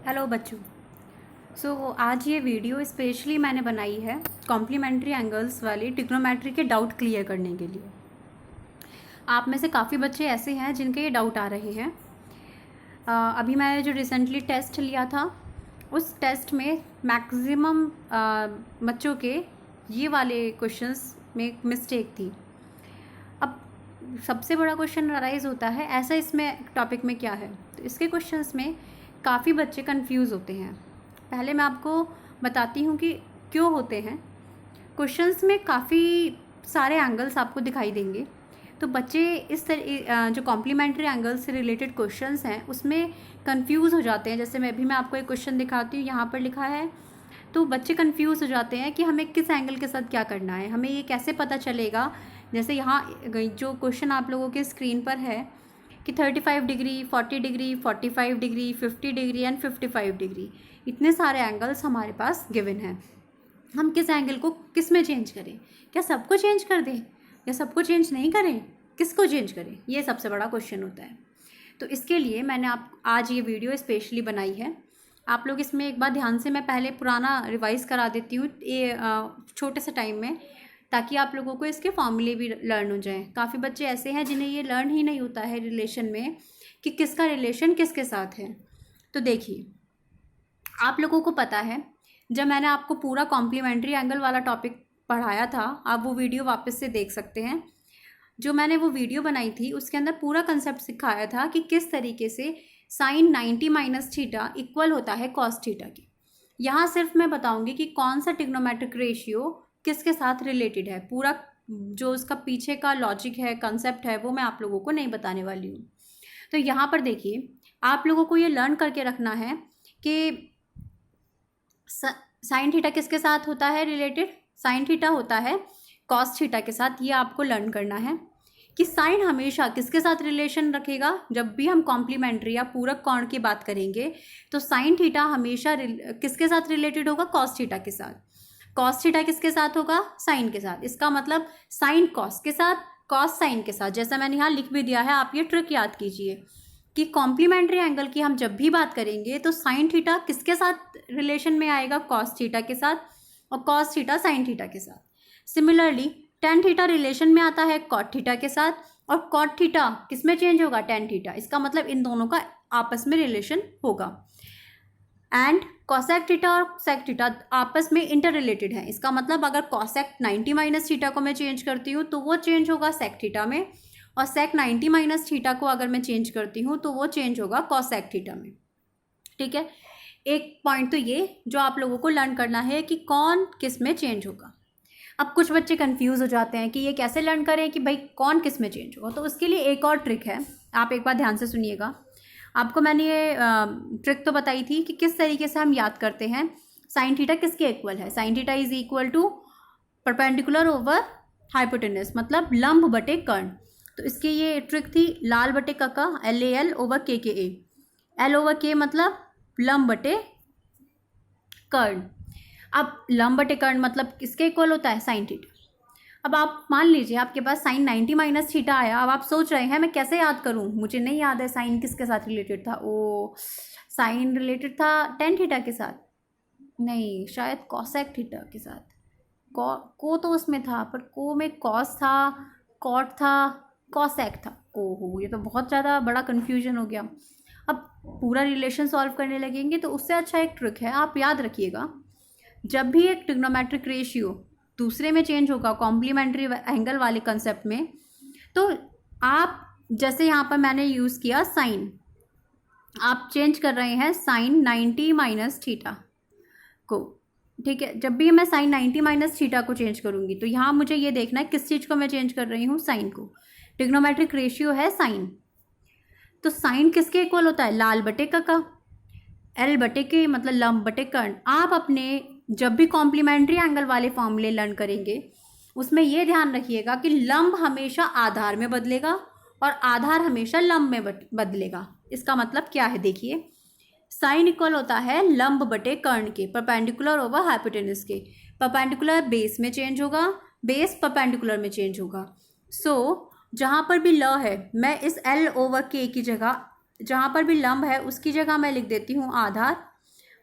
Hello बच्चों। आज ये वीडियो स्पेशली मैंने बनाई है कॉम्प्लीमेंट्री एंगल्स वाली ट्रिग्नोमेट्री के डाउट क्लियर करने के लिए। आप में से काफ़ी बच्चे ऐसे हैं जिनके ये डाउट आ रहे हैं। अभी मैंने जो रिसेंटली टेस्ट लिया था उस टेस्ट में मैक्सिमम बच्चों के ये वाले क्वेश्चंस में मिस्टेक थी। अब सबसे बड़ा क्वेश्चन अराइज होता है ऐसा इसमें टॉपिक में क्या है, तो इसके क्वेश्चंस में काफ़ी बच्चे कंफ्यूज होते हैं। पहले मैं आपको बताती हूँ कि क्यों होते हैं। क्वेश्चंस में काफ़ी सारे एंगल्स आपको दिखाई देंगे, तो बच्चे इस तरह जो कॉम्प्लीमेंट्री एंगल से रिलेटेड क्वेश्चंस हैं उसमें कंफ्यूज हो जाते हैं। जैसे मैं आपको एक क्वेश्चन दिखाती हूँ, यहाँ पर लिखा है, तो बच्चे कंफ्यूज हो जाते हैं कि हमें किस एंगल के साथ क्या करना है, हमें ये कैसे पता चलेगा। जैसे यहाँ जो क्वेश्चन आप लोगों के स्क्रीन पर है कि 35 degree, 40 degree, 45 degree, 50 degree and 55 degree, इतने सारे एंगल्स हमारे पास गिवन हैं। हम किस एंगल को किस में चेंज करें? क्या सबको चेंज कर दें या सबको चेंज नहीं करें? किसको चेंज करें? ये सबसे बड़ा क्वेश्चन होता है। तो इसके लिए मैंने आज ये वीडियो स्पेशली बनाई है। आप लोग इसमें एक बार ध्यान से, मैं पहले पुराना रिवाइज़ करा देती हूँ ये छोटे से टाइम में, ताकि आप लोगों को इसके फॉर्मूले भी लर्न हो जाएं। काफ़ी बच्चे ऐसे हैं जिन्हें ये लर्न ही नहीं होता है रिलेशन में कि किसका रिलेशन किसके साथ है। तो देखिए, आप लोगों को पता है जब मैंने आपको पूरा कॉम्प्लीमेंट्री एंगल वाला टॉपिक पढ़ाया था, आप वो वीडियो वापस से देख सकते हैं। जो मैंने वो वीडियो बनाई थी उसके अंदर पूरा कंसेप्ट सिखाया था कि किस तरीके से साइन 90 माइनस थीटा इक्वल होता है कॉस थीटा की। यहाँ सिर्फ मैं बताऊंगी कि कौन सा ट्रिग्नोमेट्रिक रेशियो किसके साथ रिलेटेड है। पूरा जो उसका पीछे का लॉजिक है, कंसेप्ट है, वो मैं आप लोगों को नहीं बताने वाली हूँ। तो यहाँ पर देखिए, आप लोगों को ये लर्न करके रखना है कि साइन थीटा किसके साथ होता है रिलेटेड। साइन थीटा होता है कॉस थीटा के साथ। ये आपको लर्न करना है कि साइन हमेशा किसके साथ रिलेशन रखेगा। जब भी हम कॉम्प्लीमेंट्री या पूरक कोण की बात करेंगे तो साइन थीटा हमेशा किसके साथ रिलेटेड होगा? कॉस थीटा के साथ। कॉस थीटा किसके साथ होगा? साइन के साथ। इसका मतलब साइन कॉस के साथ, कॉस साइन के साथ। जैसा मैंने यहाँ लिख भी दिया है, आप ये ट्रिक याद कीजिए कि कॉम्प्लीमेंट्री एंगल की हम जब भी बात करेंगे तो साइन थीटा किसके साथ रिलेशन में आएगा? कॉस थीटा के साथ, और कॉस थीटा साइन थीटा के साथ। सिमिलरली टेन थीटा रिलेशन में आता है कॉट थीटा के साथ, और कॉट थीटा किस में चेंज होगा? Tan theta. इसका मतलब इन दोनों का आपस में रिलेशन होगा। एंड कॉसेक थीटा और सेक थीटा आपस में इंटर रिलेटेड है। इसका मतलब अगर कॉसेक 90 माइनस थीटा को मैं चेंज करती हूँ तो वो चेंज होगा सेक थीटा में, और सेक 90 माइनस थीटा को अगर मैं चेंज करती हूँ तो वो चेंज होगा कॉसेक थीटा में। ठीक है, एक पॉइंट तो ये जो आप लोगों को लर्न करना है कि कौन किस में चेंज होगा। अब कुछ बच्चे कंफ्यूज हो जाते हैं कि ये कैसे लर्न करें कि भाई कौन किस में चेंज होगा। तो उसके लिए एक और ट्रिक है, आप एक बार ध्यान से सुनिएगा। आपको मैंने ये ट्रिक तो बताई थी कि किस तरीके से हम याद करते हैं साइन थीटा किसके इक्वल है। Sine theta is equal to perpendicular over hypotenuse, मतलब लंब बटे कर्ण। तो इसकी ये ट्रिक थी लाल बटे का, LAL over KKA। L over K मतलब लंब बटे कर्ण। अब लंब बटे कर्ण मतलब किसके इक्वल होता है? Sine theta. अब आप मान लीजिए आपके पास साइन 90 माइनस थीटा आया। अब आप सोच रहे हैं मैं कैसे याद करूं, मुझे नहीं याद है साइन किसके साथ रिलेटेड था। ओ, साइन रिलेटेड था टेन थीटा के साथ, नहीं, शायद कॉसेक थीटा के साथ। को तो उसमें था, पर को में कॉस था, कॉट था, कॉसेक था। ओहो, ये तो बहुत ज़्यादा बड़ा कन्फ्यूजन हो गया। अब पूरा रिलेशन सॉल्व करने लगेंगे तो उससे अच्छा एक ट्रिक है, आप याद रखिएगा। जब भी एक ट्रिग्नोमेट्रिक रेशियो दूसरे में चेंज होगा कॉम्प्लीमेंट्री एंगल वाले कंसेप्ट में, तो आप जैसे यहाँ पर मैंने यूज़ किया साइन, आप चेंज कर रहे हैं साइन 90 माइनस थीटा को। ठीक है, जब भी मैं साइन 90 माइनस थीटा को चेंज करूँगी तो यहाँ मुझे ये देखना है किस चीज़ को मैं चेंज कर रही हूँ? साइन को। ट्रिग्नोमेट्रिक रेशियो है साइन, तो साइन किसके इक्वल होता है? लाल बटे का। L बटे के मतलब लंब बटे कर्ण। आप अपने जब भी कॉम्प्लीमेंट्री एंगल वाले फॉर्मूले लर्न करेंगे उसमें ये ध्यान रखिएगा कि लंब हमेशा आधार में बदलेगा और आधार हमेशा लंब में बदलेगा। इसका मतलब क्या है? देखिए, साइन इक्वल होता है लंब बटे कर्ण के, परपेंडिकुलर ओवर हाइपोटेनस के। परपेंडिकुलर बेस में चेंज होगा, बेस परपेंडिकुलर में चेंज होगा। सो जहाँ पर भी ल है, मैं इस L ओवर K की जगह, जहाँ पर भी लंब है उसकी जगह मैं लिख देती हूँ आधार,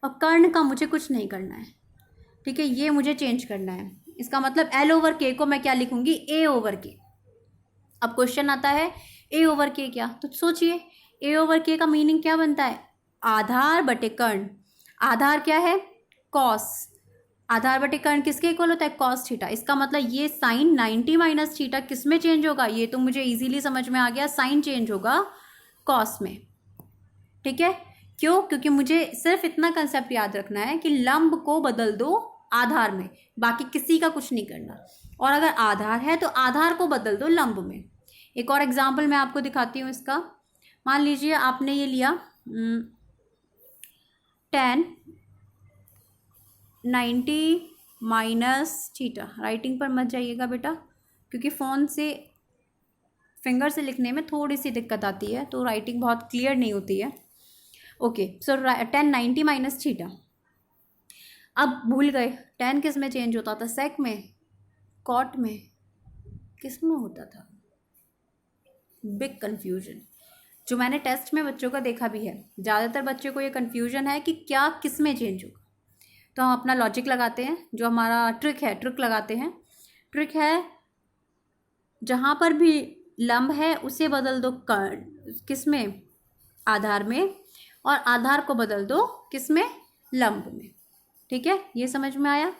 और कर्ण का मुझे कुछ नहीं करना है, ठीक है, ये मुझे चेंज करना है। इसका मतलब एल ओवर के को मैं क्या लिखूंगी, ए ओवर के। अब क्वेश्चन आता है ए ओवर के क्या, तो सोचिए ए ओवर के का मीनिंग क्या बनता है, आधार बटे कर्ण। आधार क्या है, कॉस। आधार बटे कर्ण किसके इक्वल होता है, कॉस थीटा। इसका मतलब ये साइन 90 माइनस थीटा किस में चेंज होगा, ये तो मुझे इजीली समझ में आ गया, साइन चेंज होगा कॉस में, ठीक है। क्यों, क्योंकि मुझे सिर्फ इतना कंसेप्ट याद रखना है कि लंब को बदल दो आधार में, बाकी किसी का कुछ नहीं करना। और अगर आधार है तो आधार को बदल दो लंब में। एक और एग्जाम्पल मैं आपको दिखाती हूँ इसका। मान लीजिए आपने ये लिया 10 90 माइनस थीटा। राइटिंग पर मत जाइएगा बेटा, क्योंकि फ़ोन से फिंगर से लिखने में थोड़ी सी दिक्कत आती है, तो राइटिंग बहुत क्लियर नहीं होती है। ओके, सो 10 90 माइनस थीटा। अब भूल गए 10 किस में चेंज होता था, सेक में, कॉट में, किस में होता था, बिग कन्फ्यूजन, जो मैंने टेस्ट में बच्चों का देखा भी है। ज़्यादातर बच्चों को ये कन्फ्यूजन है कि क्या किस में चेंज होगा। तो हम अपना लॉजिक लगाते हैं, जो हमारा ट्रिक है, ट्रिक लगाते हैं। ट्रिक है जहाँ पर भी लंब है उसे बदल दो किस में, आधार में, और आधार को बदल दो किस में, लंब में, ठीक है। ये समझ में आया।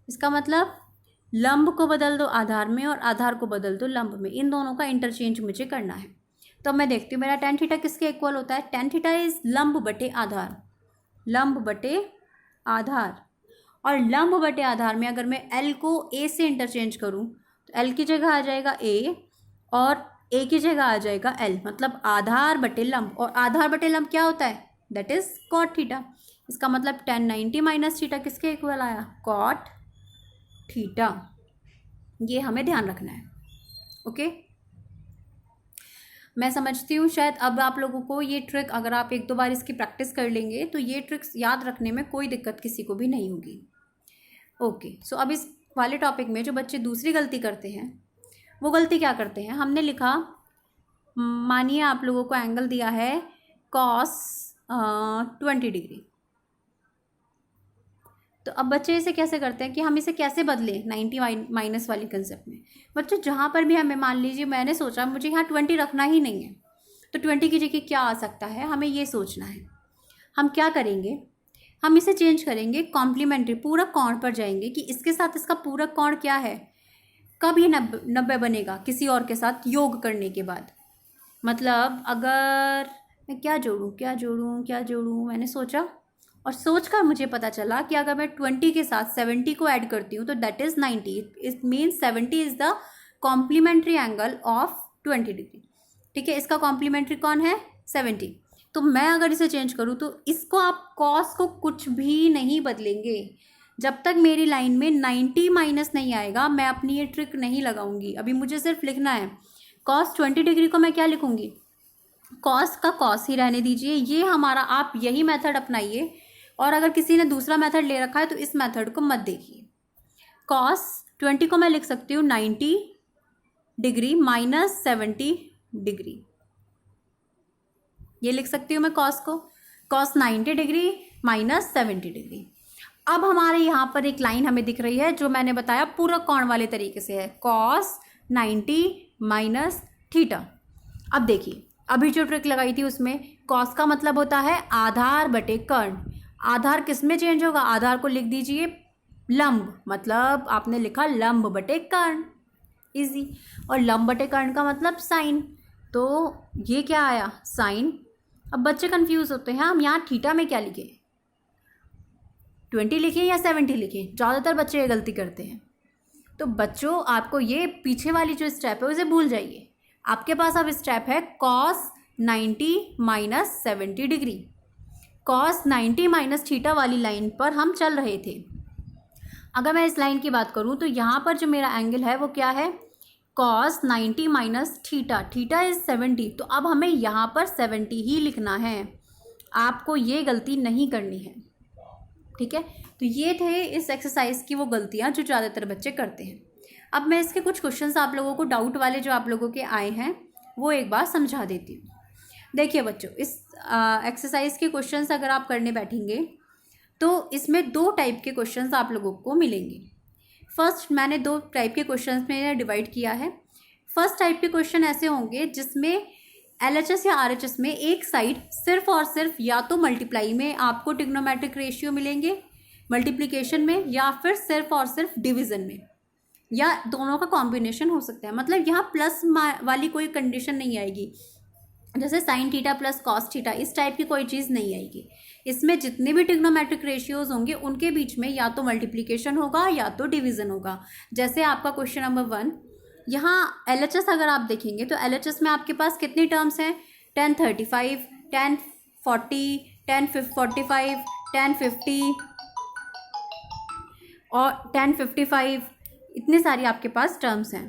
इसका मतलब लंब को बदल दो आधार में और आधार को बदल दो लंब में, इन दोनों का इंटरचेंज मुझे करना है। तो मैं देखती हूँ मेरा tan थीटा किसके इक्वल होता है, tan थीटा इज लंब बटे आधार, लंब बटे आधार। और लंब बटे आधार में अगर मैं l को a से इंटरचेंज करूँ तो l की जगह आ जाएगा a और a की जगह आ जाएगा l, मतलब आधार बटे लंब। और आधार बटे लंब क्या होता है, दैट इज कॉट थीटा। इसका मतलब tan 90 माइनस थीटा किसके इक्वल आया, कॉट थीटा। ये हमें ध्यान रखना है, ओके। मैं समझती हूँ शायद अब आप लोगों को ये ट्रिक, अगर आप एक दो बार इसकी प्रैक्टिस कर लेंगे तो ये ट्रिक्स याद रखने में कोई दिक्कत किसी को भी नहीं होगी, ओके। सो अब इस वाले टॉपिक में जो बच्चे दूसरी गलती करते हैं, वो गलती क्या करते हैं, हमने लिखा, मानिए आप लोगों को एंगल दिया है कॉस 20 डिग्री। तो अब बच्चे इसे कैसे करते हैं कि हम इसे कैसे बदलें 90 माइनस वाली कंसेप्ट में। बच्चों जहाँ पर भी हमें, मान लीजिए मैंने सोचा मुझे यहाँ 20 रखना ही नहीं है, तो 20 की जगह क्या आ सकता है, हमें ये सोचना है। हम क्या करेंगे, हम इसे चेंज करेंगे कॉम्प्लीमेंट्री, पूरक कोण पर जाएंगे कि इसके साथ इसका पूरक कोण क्या है, कब ये 90 बनेगा किसी और के साथ योग करने के बाद। मतलब अगर मैं क्या जोड़ूँ, मैंने सोचा और सोचकर मुझे पता चला कि अगर मैं 20 के साथ 70 को ऐड करती हूँ तो that is 90। It means 70 is the complementary angle of 20 degree, ठीक है। इसका कॉम्प्लीमेंट्री कौन है, 70। तो मैं अगर इसे चेंज करूँ तो इसको आप कॉस को कुछ भी नहीं बदलेंगे, जब तक मेरी लाइन में 90 माइनस नहीं आएगा मैं अपनी ये ट्रिक नहीं लगाऊंगी। अभी मुझे सिर्फ लिखना है कॉस 20 डिग्री को मैं क्या लिखूंगी, कॉस का कॉस ही रहने दीजिए, ये हमारा, आप यही मेथड अपनाइए। और अगर किसी ने दूसरा मेथड ले रखा है तो इस मेथड को मत देखिए। कॉस 20 को मैं लिख सकती हूँ 90 डिग्री माइनस 70 डिग्री, ये लिख सकती हूँ मैं कॉस को, कॉस 90 डिग्री माइनस 70 डिग्री। अब हमारे यहाँ पर एक लाइन हमें दिख रही है जो मैंने बताया पूरक कोण वाले तरीके से है, कॉस 90 माइनस थीटा। अब देखिए अभी जो ट्रिक लगाई थी उसमें कॉस का मतलब होता है आधार बटे कर्ण। आधार किस में चेंज होगा, आधार को लिख दीजिए लंब, मतलब आपने लिखा लंब बटे कर्ण, इजी। और लंब बटे कर्ण का मतलब साइन, तो ये क्या आया, साइन। अब बच्चे कंफ्यूज होते हैं हम यहाँ थीटा में क्या लिखें, 20 लिखें या 70 लिखें, ज़्यादातर बच्चे ये गलती करते हैं। तो बच्चों आपको ये पीछे वाली जो स्टेप है उसे भूल जाइए, आपके पास अब स्टेप है cos 90 minus 70 degree. Cos 90 minus theta वाली लाइन पर हम चल रहे थे। अगर मैं इस लाइन की बात करूं तो यहाँ पर जो मेरा एंगल है वो क्या है, cos 90 minus theta, theta is 70। तो अब हमें यहाँ पर 70 ही लिखना है, आपको ये गलती नहीं करनी है, ठीक है। तो ये थे इस एक्सरसाइज की वो गलतियाँ जो ज़्यादातर बच्चे करते हैं। अब मैं इसके कुछ क्वेश्चंस आप लोगों को डाउट वाले जो आप लोगों के आए हैं वो एक बार समझा देती हूँ। देखिए बच्चों, इस एक्सरसाइज के क्वेश्चंस अगर आप करने बैठेंगे तो इसमें 2 टाइप के क्वेश्चंस आप लोगों को मिलेंगे। फर्स्ट मैंने 2 टाइप के क्वेश्चंस में डिवाइड किया है। फर्स्ट टाइप के क्वेश्चन ऐसे होंगे जिसमें LHS या RHS में एक साइड सिर्फ और सिर्फ या तो मल्टीप्लाई में आपको ट्रिग्नोमेट्रिक रेशियो मिलेंगे, मल्टीप्लिकेशन में, या फिर सिर्फ और सिर्फ डिवीज़न में, या दोनों का कॉम्बिनेशन हो सकता है। मतलब यहाँ प्लस वाली कोई कंडीशन नहीं आएगी, जैसे sine theta plus cos theta, इस टाइप की कोई चीज़ नहीं आएगी। इसमें जितने भी ट्रिग्नोमेट्रिक रेशियोज होंगे उनके बीच में या तो मल्टीप्लिकेशन होगा या तो डिवीज़न होगा। जैसे आपका क्वेश्चन नंबर 1, यहाँ LHS अगर आप देखेंगे तो LHS में आपके पास कितनी टर्म्स हैं, 1035, 1040, 1045, 1050 और 1055, इतनी सारी आपके पास टर्म्स हैं।